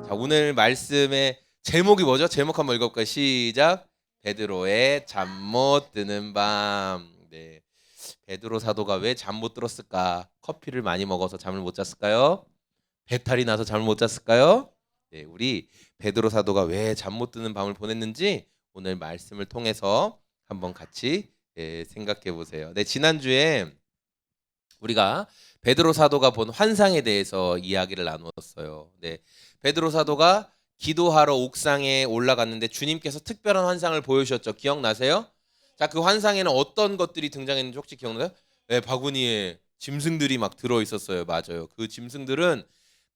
자, 오늘 말씀의 제목이 뭐죠? 제목 한번 읽어볼까요? 시작. 베드로의 잠 못 드는 밤. 네. 베드로 사도가 왜 잠 못 들었을까? 커피를 많이 먹어서 잠을 못 잤을까요? 배탈이 나서 잠을 못 잤을까요? 네, 우리 베드로 사도가 왜 잠 못 드는 밤을 보냈는지 오늘 말씀을 통해서 한번 같이 생각해 보세요. 네, 지난주에 우리가 베드로 사도가 본 환상에 대해서 이야기를 나누었어요. 네, 베드로 사도가 기도하러 옥상에 올라갔는데 주님께서 특별한 환상을 보여주셨죠. 기억나세요? 자, 그 환상에는 어떤 것들이 등장했는지 혹시 기억나요? 네, 바구니에 짐승들이 막 들어 있었어요. 맞아요. 그 짐승들은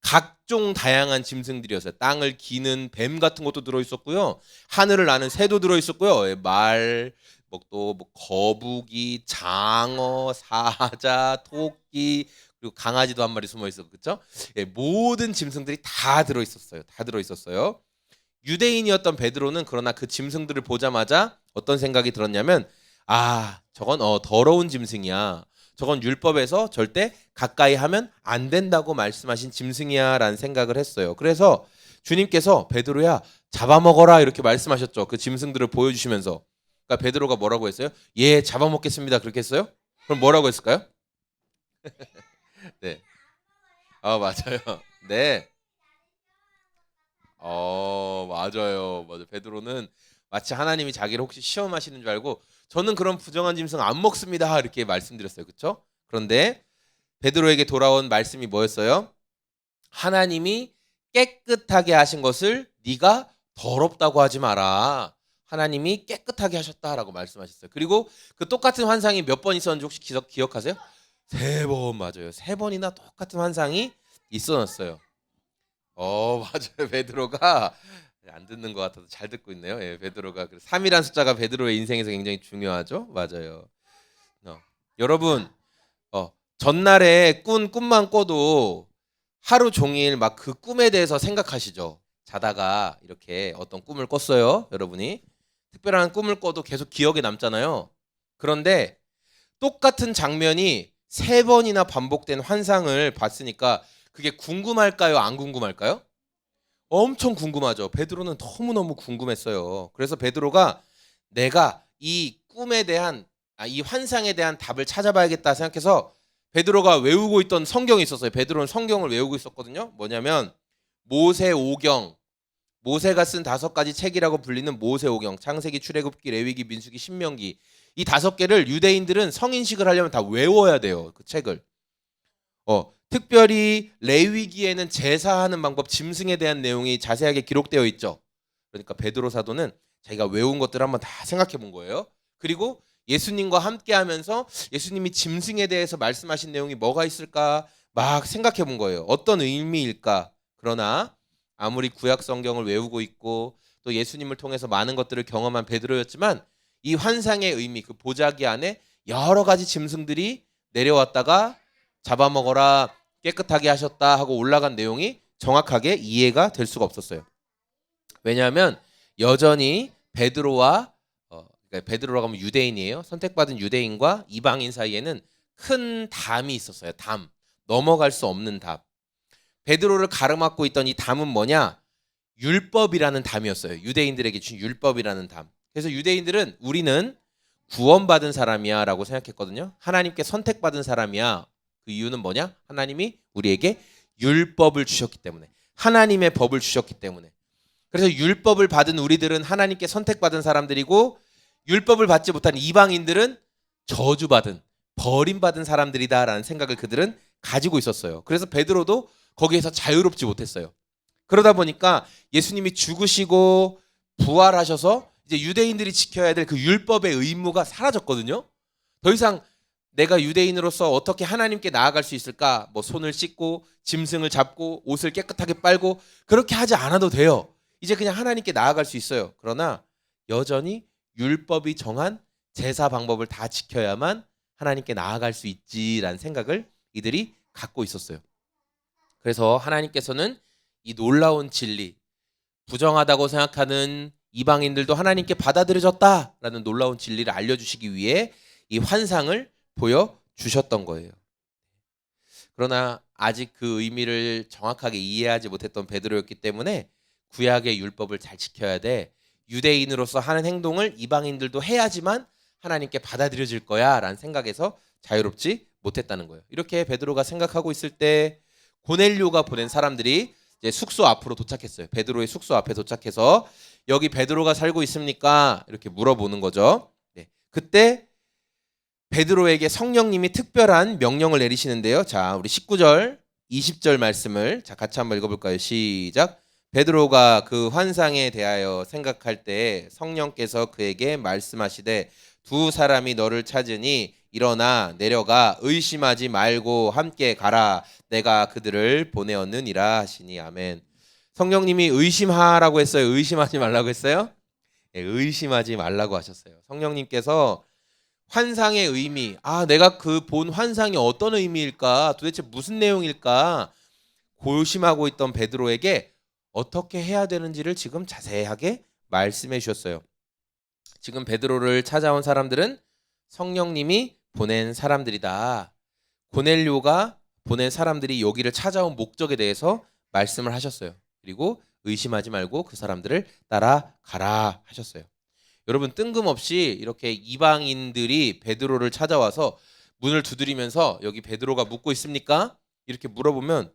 각종 다양한 짐승들이었어요. 땅을 기는 뱀 같은 것도 들어 있었고요. 하늘을 나는 새도 들어 있었고요. 말, 뭐 거북이, 장어, 사자, 토끼, 그리고 강아지도 한 마리 숨어 있었고, 그렇죠? 예, 모든 짐승들이 다 들어 있었어요. 다 들어 있었어요. 유대인이었던 베드로는 그러나 그 짐승들을 보자마자 어떤 생각이 들었냐면, 저건 더러운 짐승이야. 저건 율법에서 절대 가까이 하면 안 된다고 말씀하신 짐승이야라는 생각을 했어요. 그래서 주님께서 베드로야 잡아먹어라 이렇게 말씀하셨죠. 그 짐승들을 보여주시면서. 그러니까 베드로가 뭐라고 했어요? 예, 잡아먹겠습니다. 그렇게 했어요? 그럼 뭐라고 했을까요? 네. 맞아요. 네. 맞아요. 맞아요. 베드로는 마치 하나님이 자기를 혹시 시험하시는 줄 알고 저는 그런 부정한 짐승 안 먹습니다. 이렇게 말씀드렸어요. 그렇죠? 그런데 베드로에게 돌아온 말씀이 뭐였어요? 하나님이 깨끗하게 하신 것을 네가 더럽다고 하지 마라. 하나님이 깨끗하게 하셨다라고 말씀하셨어요. 그리고 그 똑같은 환상이 몇 번 있었는지 혹시 기억하세요? 3번. 맞아요. 3번이나 똑같은 환상이 있었어요. 맞아요. 베드로가 안 듣는 것 같아서 잘 듣고 있네요. 예, 베드로가 3이란 숫자가 베드로의 인생에서 굉장히 중요하죠. 맞아요. 여러분, 전날에 꿈만 꿔도 하루 종일 막 그 꿈에 대해서 생각하시죠. 자다가 이렇게 어떤 꿈을 꿨어요. 여러분이 특별한 꿈을 꿔도 계속 기억에 남잖아요. 그런데 똑같은 장면이 3번이나 반복된 환상을 봤으니까 그게 궁금할까요? 안 궁금할까요? 엄청 궁금하죠. 베드로는 너무너무 궁금했어요. 그래서 베드로가 내가 이 꿈에 대한 이 환상에 대한 답을 찾아봐야겠다 생각해서 베드로가 외우고 있던 성경이 있었어요. 베드로는 성경을 외우고 있었거든요. 뭐냐면 모세오경, 모세가 쓴 5가지 책이라고 불리는 모세오경, 창세기, 출애굽기, 레위기, 민수기, 신명기. 이 5개를 유대인들은 성인식을 하려면 다 외워야 돼요. 그 책을. 특별히 레위기에는 제사하는 방법, 짐승에 대한 내용이 자세하게 기록되어 있죠. 그러니까 베드로 사도는 자기가 외운 것들을 한번 다 생각해 본 거예요. 그리고 예수님과 함께 하면서 예수님이 짐승에 대해서 말씀하신 내용이 뭐가 있을까 막 생각해 본 거예요. 어떤 의미일까? 그러나 아무리 구약 성경을 외우고 있고 또 예수님을 통해서 많은 것들을 경험한 베드로였지만 이 환상의 의미, 그 보자기 안에 여러 가지 짐승들이 내려왔다가 잡아먹어라, 깨끗하게 하셨다 하고 올라간 내용이 정확하게 이해가 될 수가 없었어요. 왜냐하면 여전히 베드로와 그러니까 베드로라고 하면 유대인이에요. 선택받은 유대인과 이방인 사이에는 큰 담이 있었어요. 담. 넘어갈 수 없는 담. 베드로를 가로막고 있던 이 담은 뭐냐? 율법이라는 담이었어요. 유대인들에게 준 율법이라는 담. 그래서 유대인들은 우리는 구원받은 사람이야 라고 생각했거든요. 하나님께 선택받은 사람이야. 그 이유는 뭐냐? 하나님이 우리에게 율법을 주셨기 때문에. 하나님의 법을 주셨기 때문에. 그래서 율법을 받은 우리들은 하나님께 선택받은 사람들이고 율법을 받지 못한 이방인들은 저주받은, 버림받은 사람들이다라는 생각을 그들은 가지고 있었어요. 그래서 베드로도 거기에서 자유롭지 못했어요. 그러다 보니까 예수님이 죽으시고 부활하셔서 이제 유대인들이 지켜야 될 그 율법의 의무가 사라졌거든요. 더 이상 내가 유대인으로서 어떻게 하나님께 나아갈 수 있을까? 뭐 손을 씻고 짐승을 잡고 옷을 깨끗하게 빨고 그렇게 하지 않아도 돼요. 이제 그냥 하나님께 나아갈 수 있어요. 그러나 여전히 율법이 정한 제사 방법을 다 지켜야만 하나님께 나아갈 수 있지라는 생각을 이들이 갖고 있었어요. 그래서 하나님께서는 이 놀라운 진리, 부정하다고 생각하는 이방인들도 하나님께 받아들여졌다라는 놀라운 진리를 알려주시기 위해 이 환상을 보여주셨던 거예요. 그러나 아직 그 의미를 정확하게 이해하지 못했던 베드로였기 때문에 구약의 율법을 잘 지켜야 돼. 유대인으로서 하는 행동을 이방인들도 해야지만 하나님께 받아들여질 거야 라는 생각에서 자유롭지 못했다는 거예요. 이렇게 베드로가 생각하고 있을 때 고넬료가 보낸 사람들이 이제 숙소 앞으로 도착했어요. 베드로의 숙소 앞에 도착해서 여기 베드로가 살고 있습니까? 이렇게 물어보는 거죠. 네. 그때 베드로에게 성령님이 특별한 명령을 내리시는데요. 자, 우리 19절, 20절 말씀을 자 같이 한번 읽어볼까요? 시작. 베드로가 그 환상에 대하여 생각할 때 성령께서 그에게 말씀하시되 두 사람이 너를 찾으니 일어나 내려가 의심하지 말고 함께 가라. 내가 그들을 보내었느니라 하시니 아멘. 성령님이 의심하라고 했어요? 의심하지 말라고 했어요? 네, 의심하지 말라고 하셨어요. 성령님께서 환상의 의미, 내가 그 본 환상이 어떤 의미일까? 도대체 무슨 내용일까? 고심하고 있던 베드로에게 어떻게 해야 되는지를 지금 자세하게 말씀해 주셨어요. 지금 베드로를 찾아온 사람들은 성령님이 보낸 사람들이다. 고넬료가 보낸 사람들이 여기를 찾아온 목적에 대해서 말씀을 하셨어요. 그리고 의심하지 말고 그 사람들을 따라가라 하셨어요. 여러분 뜬금없이 이렇게 이방인들이 베드로를 찾아와서 문을 두드리면서 여기 베드로가 묵고 있습니까? 이렇게 물어보면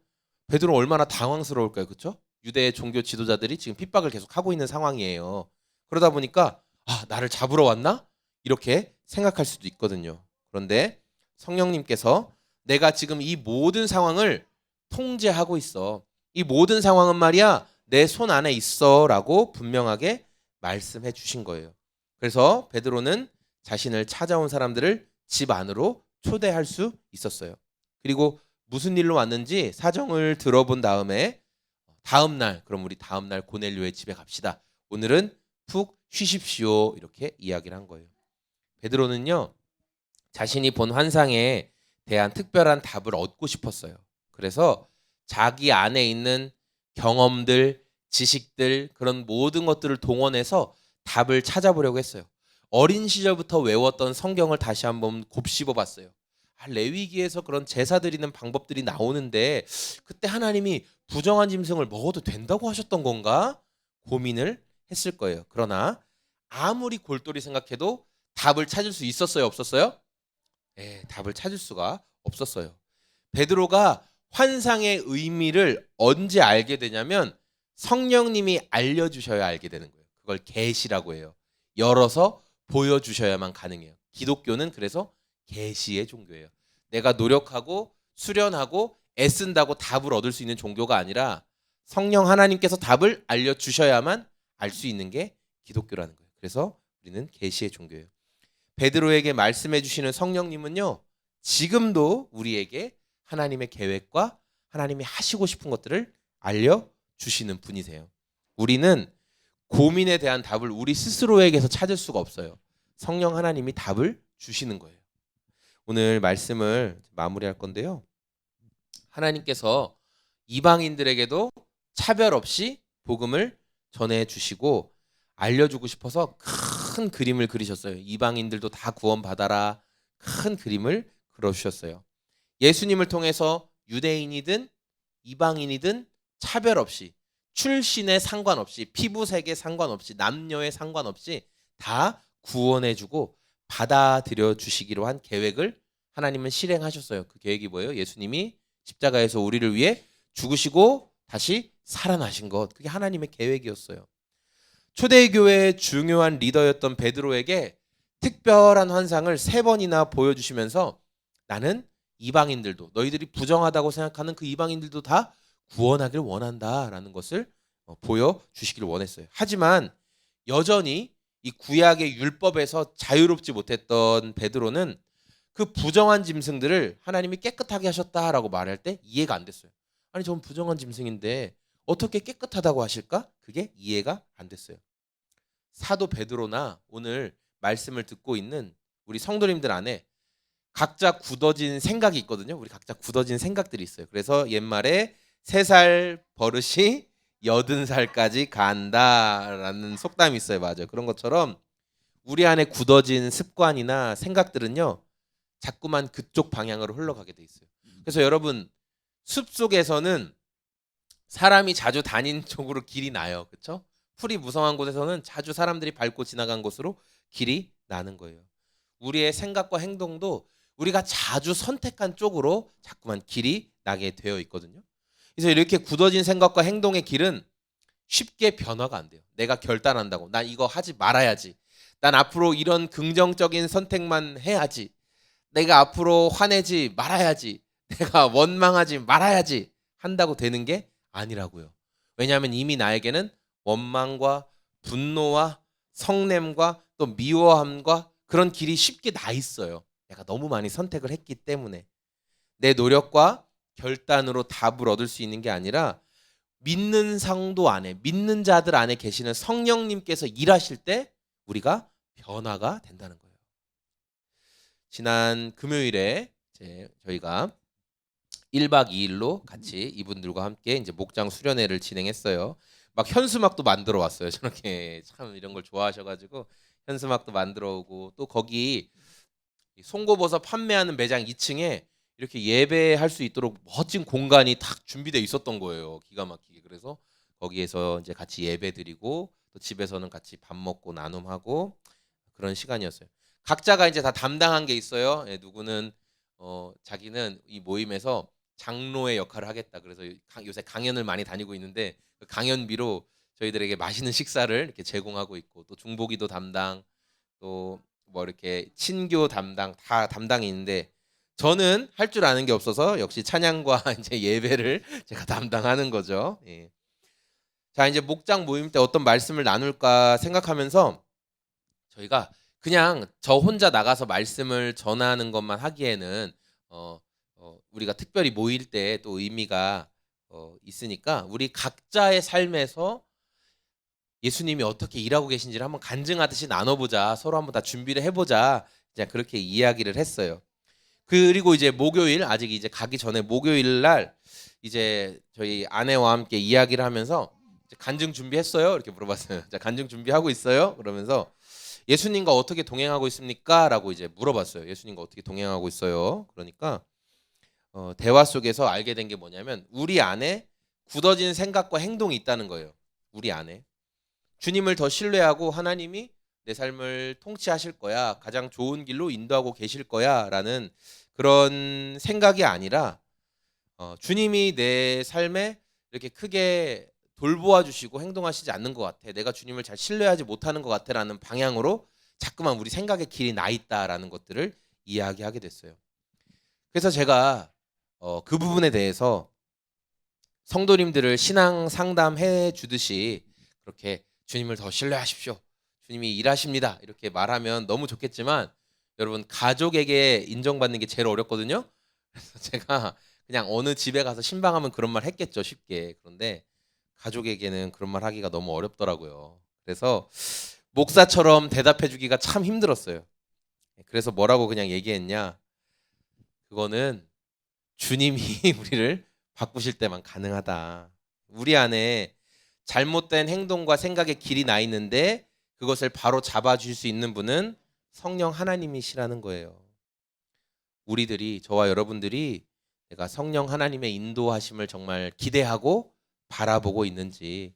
베드로 얼마나 당황스러울까요? 그렇죠? 유대 종교 지도자들이 지금 핍박을 계속 하고 있는 상황이에요. 그러다 보니까 나를 잡으러 왔나? 이렇게 생각할 수도 있거든요. 그런데 성령님께서 내가 지금 이 모든 상황을 통제하고 있어. 이 모든 상황은 말이야 내 손 안에 있어라고 분명하게 말씀해 주신 거예요. 그래서 베드로는 자신을 찾아온 사람들을 집 안으로 초대할 수 있었어요. 그리고 무슨 일로 왔는지 사정을 들어본 다음에 다음 날 그럼 우리 다음 날 고넬료의 집에 갑시다. 오늘은 푹 쉬십시오. 이렇게 이야기를 한 거예요. 베드로는요. 자신이 본 환상에 대한 특별한 답을 얻고 싶었어요. 그래서 자기 안에 있는 경험들, 지식들 그런 모든 것들을 동원해서 답을 찾아보려고 했어요. 어린 시절부터 외웠던 성경을 다시 한번 곱씹어 봤어요. 레위기에서 그런 제사 드리는 방법들이 나오는데 그때 하나님이 부정한 짐승을 먹어도 된다고 하셨던 건가? 고민을 했을 거예요. 그러나 아무리 골똘히 생각해도 답을 찾을 수 있었어요? 없었어요? 네, 답을 찾을 수가 없었어요. 베드로가 환상의 의미를 언제 알게 되냐면 성령님이 알려주셔야 알게 되는 거예요. 그걸 계시라고 해요. 열어서 보여주셔야만 가능해요. 기독교는 그래서 계시의 종교예요. 내가 노력하고 수련하고 애쓴다고 답을 얻을 수 있는 종교가 아니라 성령 하나님께서 답을 알려주셔야만 알 수 있는 게 기독교라는 거예요. 그래서 우리는 계시의 종교예요. 베드로에게 말씀해 주시는 성령님은요. 지금도 우리에게 하나님의 계획과 하나님이 하시고 싶은 것들을 알려주시는 분이세요. 우리는 고민에 대한 답을 우리 스스로에게서 찾을 수가 없어요. 성령 하나님이 답을 주시는 거예요. 오늘 말씀을 마무리할 건데요. 하나님께서 이방인들에게도 차별 없이 복음을 전해주시고 알려주고 싶어서 큰 그림을 그리셨어요. 이방인들도 다 구원받아라. 큰 그림을 그려주셨어요. 예수님을 통해서 유대인이든 이방인이든 차별 없이 출신에 상관없이 피부색에 상관없이 남녀에 상관없이 다 구원해주고 받아들여 주시기로 한 계획을 하나님은 실행하셨어요. 그 계획이 뭐예요? 예수님이 십자가에서 우리를 위해 죽으시고 다시 살아나신 것. 그게 하나님의 계획이었어요. 초대교회의 중요한 리더였던 베드로에게 특별한 환상을 3번이나 보여주시면서 나는 이방인들도 너희들이 부정하다고 생각하는 그 이방인들도 다 구원하기를 원한다라는 것을 보여주시기를 원했어요. 하지만 여전히 이 구약의 율법에서 자유롭지 못했던 베드로는 그 부정한 짐승들을 하나님이 깨끗하게 하셨다라고 말할 때 이해가 안 됐어요. 아니 전 부정한 짐승인데 어떻게 깨끗하다고 하실까? 그게 이해가 안 됐어요. 사도 베드로나 오늘 말씀을 듣고 있는 우리 성도님들 안에 각자 굳어진 생각이 있거든요. 우리 각자 굳어진 생각들이 있어요. 그래서 옛말에 3살 버릇이 80살까지 간다라는 속담이 있어요. 맞아요. 그런 것처럼 우리 안에 굳어진 습관이나 생각들은요. 자꾸만 그쪽 방향으로 흘러가게 돼 있어요. 그래서 여러분 숲속에서는 사람이 자주 다닌 쪽으로 길이 나요. 그렇죠? 풀이 무성한 곳에서는 자주 사람들이 밟고 지나간 곳으로 길이 나는 거예요. 우리의 생각과 행동도 우리가 자주 선택한 쪽으로 자꾸만 길이 나게 되어 있거든요. 그래서 이렇게 굳어진 생각과 행동의 길은 쉽게 변화가 안 돼요. 내가 결단한다고 난 이거 하지 말아야지. 난 앞으로 이런 긍정적인 선택만 해야지. 내가 앞으로 화내지 말아야지. 내가 원망하지 말아야지. 한다고 되는 게 아니라고요. 왜냐하면 이미 나에게는 원망과 분노와 성냄과 또 미워함과 그런 길이 쉽게 나 있어요. 내가 너무 많이 선택을 했기 때문에. 내 노력과 결단으로 답을 얻을 수 있는 게 아니라 믿는 성도 안에, 믿는 자들 안에 계시는 성령님께서 일하실 때 우리가 변화가 된다는 거예요. 지난 금요일에 저희가 1박 2일로 같이 이분들과 함께 이제 목장 수련회를 진행했어요. 막 현수막도 만들어 왔어요. 저렇게 참 이런 걸 좋아하셔가지고 현수막도 만들어 오고, 또 거기 송고버섯 판매하는 매장 2층에 이렇게 예배할 수 있도록 멋진 공간이 딱 준비되어 있었던 거예요. 기가 막히게. 그래서 거기에서 이제 같이 예배 드리고 또 집에서는 같이 밥 먹고 나눔하고 그런 시간이었어요. 각자가 이제 다 담당한 게 있어요. 예, 누구는 자기는 이 모임에서 장로의 역할을 하겠다. 그래서 요새 강연을 많이 다니고 있는데 그 강연비로 저희들에게 맛있는 식사를 이렇게 제공하고 있고, 또 중보기도 담당, 또 뭐 이렇게 친교 담당 다 담당이 있는데 저는 할 줄 아는 게 없어서 역시 찬양과 이제 예배를 제가 담당하는 거죠. 예. 자, 이제 목장 모임 때 어떤 말씀을 나눌까 생각하면서 저희가 그냥 저 혼자 나가서 말씀을 전하는 것만 하기에는 우리가 특별히 모일 때 또 의미가 있으니까 우리 각자의 삶에서 예수님이 어떻게 일하고 계신지를 한번 간증하듯이 나눠보자. 서로 한번 다 준비를 해보자. 이제 그렇게 이야기를 했어요. 그리고 이제 목요일, 아직 이제 가기 전에 목요일 날 이제 저희 아내와 함께 이야기를 하면서 간증 준비했어요? 이렇게 물어봤어요. 자, 간증 준비하고 있어요? 그러면서 예수님과 어떻게 동행하고 있습니까? 라고 이제 물어봤어요. 예수님과 어떻게 동행하고 있어요? 그러니까 대화 속에서 알게 된 게 뭐냐면 우리 안에 굳어진 생각과 행동이 있다는 거예요. 우리 안에. 주님을 더 신뢰하고 하나님이 내 삶을 통치하실 거야, 가장 좋은 길로 인도하고 계실 거야 라는 그런 생각이 아니라 주님이 내 삶에 이렇게 크게 돌보아 주시고 행동하시지 않는 것 같아, 내가 주님을 잘 신뢰하지 못하는 것 같아 라는 방향으로 자꾸만 우리 생각의 길이 나 있다라는 것들을 이야기하게 됐어요. 그래서 제가 그 부분에 대해서 성도님들을 신앙 상담해 주듯이 그렇게 주님을 더 신뢰하십시오, 주님이 일하십니다 이렇게 말하면 너무 좋겠지만 여러분 가족에게 인정받는 게 제일 어렵거든요. 그래서 제가 그냥 어느 집에 가서 신방하면 그런 말 했겠죠, 쉽게. 그런데 가족에게는 그런 말 하기가 너무 어렵더라고요. 그래서 목사처럼 대답해 주기가 참 힘들었어요. 그래서 뭐라고 그냥 얘기했냐, 그거는 주님이 우리를 바꾸실 때만 가능하다. 우리 안에 잘못된 행동과 생각의 길이 나 있는데 그것을 바로 잡아줄 수 있는 분은 성령 하나님이시라는 거예요. 우리들이, 저와 여러분들이 내가 성령 하나님의 인도하심을 정말 기대하고 바라보고 있는지,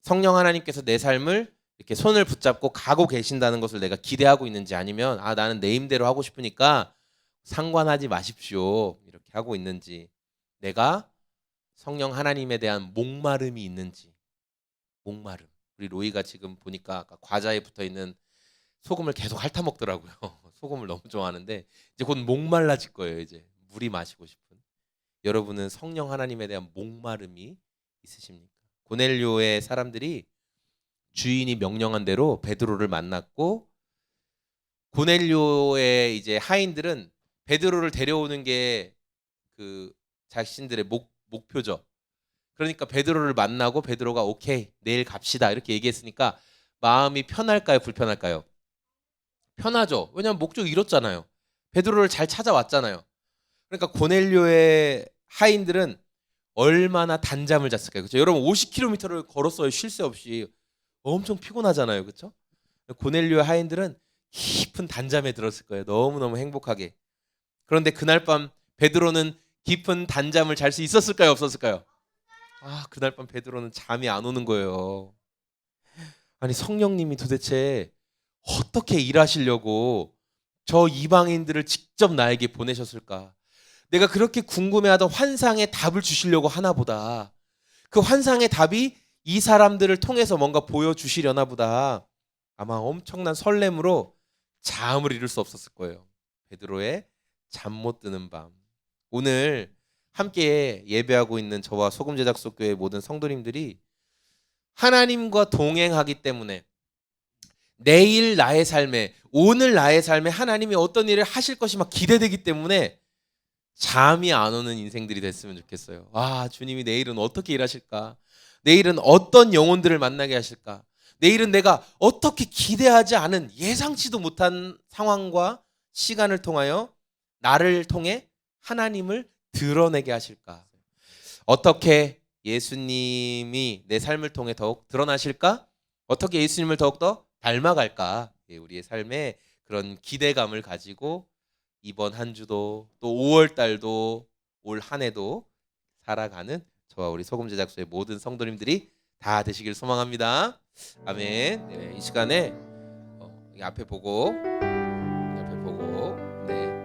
성령 하나님께서 내 삶을 이렇게 손을 붙잡고 가고 계신다는 것을 내가 기대하고 있는지, 아니면 나는 내 힘대로 하고 싶으니까 상관하지 마십시오 이렇게 하고 있는지, 내가 성령 하나님에 대한 목마름이 있는지. 목마름. 우리 로이가 지금 보니까 아까 과자에 붙어있는 소금을 계속 핥아먹더라고요. 소금을 너무 좋아하는데 이제 곧 목말라질 거예요. 이제 물이 마시고 싶은. 여러분은 성령 하나님에 대한 목마름이 있으십니까? 고넬료의 사람들이 주인이 명령한 대로 베드로를 만났고, 고넬료의 이제 하인들은 베드로를 데려오는 게 그 자신들의 목표죠. 그러니까 베드로를 만나고 베드로가 오케이 내일 갑시다 이렇게 얘기했으니까 마음이 편할까요, 불편할까요? 편하죠. 왜냐하면 목적 이뤘잖아요. 베드로를 잘 찾아왔잖아요. 그러니까 고넬료의 하인들은 얼마나 단잠을 잤을까요? 그렇죠? 여러분 50km를 걸었어요. 쉴 새 없이. 엄청 피곤하잖아요. 그렇죠? 고넬료의 하인들은 깊은 단잠에 들었을 거예요. 너무너무 행복하게. 그런데 그날 밤 베드로는 깊은 단잠을 잘 수 있었을까요, 없었을까요? 그날 밤 베드로는 잠이 안 오는 거예요. 아니, 성령님이 도대체 어떻게 일하시려고 저 이방인들을 직접 나에게 보내셨을까? 내가 그렇게 궁금해하던 환상의 답을 주시려고 하나 보다. 그 환상의 답이 이 사람들을 통해서 뭔가 보여주시려나 보다. 아마 엄청난 설렘으로 잠을 이룰 수 없었을 거예요. 베드로의 잠 못 드는 밤. 오늘 함께 예배하고 있는 저와 소금제작소교회 모든 성도님들이 하나님과 동행하기 때문에 내일 나의 삶에, 오늘 나의 삶에 하나님이 어떤 일을 하실 것이 막 기대되기 때문에 잠이 안 오는 인생들이 됐으면 좋겠어요. 주님이 내일은 어떻게 일하실까? 내일은 어떤 영혼들을 만나게 하실까? 내일은 내가 어떻게 기대하지 않은 예상치도 못한 상황과 시간을 통하여 나를 통해 하나님을 드러내게 하실까? 어떻게 예수님이 내 삶을 통해 더욱 드러나실까? 어떻게 예수님을 더욱더 닮아갈까? 우리의 삶에 그런 기대감을 가지고 이번 한 주도 또 5월 달도 올 한 해도 살아가는 저와 우리 소금 제작소의 모든 성도님들이 다 되시길 소망합니다. 아멘. 네, 이 시간에 여기 앞에 보고 네,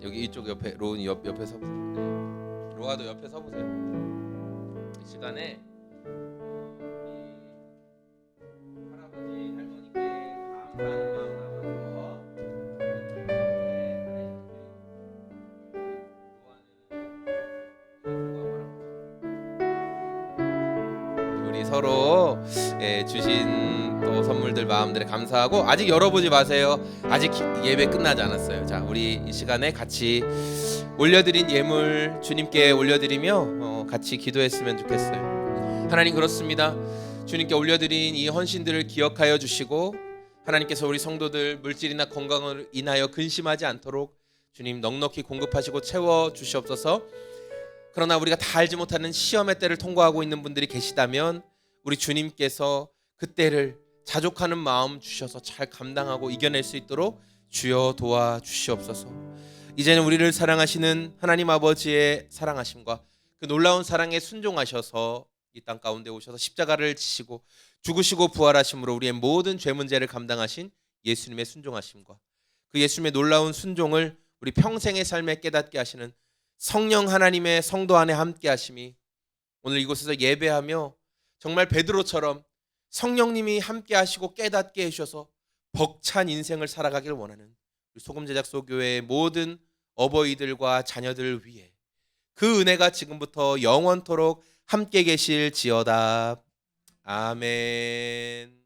여기 이쪽 옆에 로운이 옆에 서 보세요. 네. 로아도 옆에 서 보세요. 이 시간에 할아버지 할머니께 감사하는 마음 담아서 우리 서로 주신 또 선물들 마음들에 감사하고, 아직 열어보지 마세요. 아직 예배 끝나지 않았어요. 자, 우리 이 시간에 같이 올려드린 예물 주님께 올려드리며 같이 기도했으면 좋겠어요. 하나님, 그렇습니다. 주님께 올려드린 이 헌신들을 기억하여 주시고, 하나님께서 우리 성도들 물질이나 건강을 인하여 근심하지 않도록 주님 넉넉히 공급하시고 채워 주시옵소서. 그러나 우리가 다 알지 못하는 시험의 때를 통과하고 있는 분들이 계시다면 우리 주님께서 그 때를 자족하는 마음 주셔서 잘 감당하고 이겨낼 수 있도록 주여 도와주시옵소서. 이제는 우리를 사랑하시는 하나님 아버지의 사랑하심과 그 놀라운 사랑에 순종하셔서 이 땅 가운데 오셔서 십자가를 지시고 죽으시고 부활하심으로 우리의 모든 죄 문제를 감당하신 예수님의 순종하심과 그 예수님의 놀라운 순종을 우리 평생의 삶에 깨닫게 하시는 성령 하나님의 성도 안에 함께 하심이 오늘 이곳에서 예배하며 정말 베드로처럼 성령님이 함께 하시고 깨닫게 해주셔서 벅찬 인생을 살아가길 원하는 우리 소금제작소 교회의 모든 어버이들과 자녀들을 위해 그 은혜가 지금부터 영원토록 함께 계실지어다. 아멘.